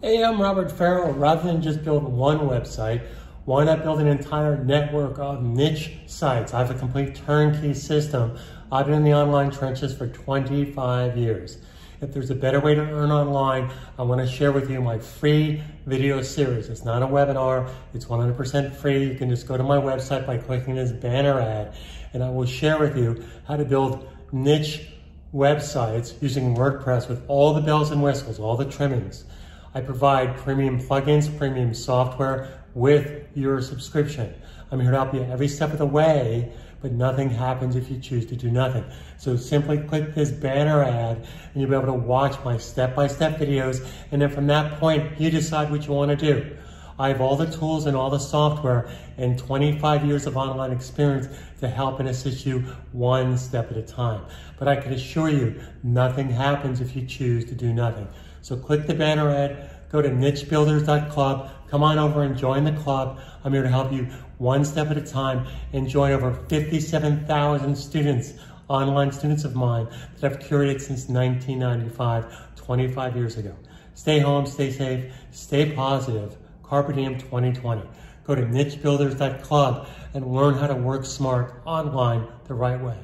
Hey, I'm Robert Farrell. Rather than just build one website, why not build an entire network of niche sites? I have a complete turnkey system. I've been in the online trenches for 25 years. If there's a better way to earn online, I want to share with you my free video series. It's not a webinar. It's 100% free. You can just go to my website by clicking this banner ad, and I will share with you how to build niche websites using WordPress with all the bells and whistles, all the trimmings. I provide premium plugins, premium software with your subscription. I'm here to help you every step of the way, but nothing happens if you choose to do nothing. So simply click this banner ad and you'll be able to watch my step-by-step videos, and then from that point, you decide what you want to do. I have all the tools and all the software and 25 years of online experience to help and assist you one step at a time. But I can assure you, nothing happens if you choose to do nothing. So click the banner ad, go to nichebuilders.club, come on over and join the club. I'm here to help you one step at a time and join over 57,000 students, online students of mine that I've curated since 1995, 25 years ago. Stay home, stay safe, stay positive. Carpe Diem 2020. Go to nichebuilders.club and learn how to work smart online the right way.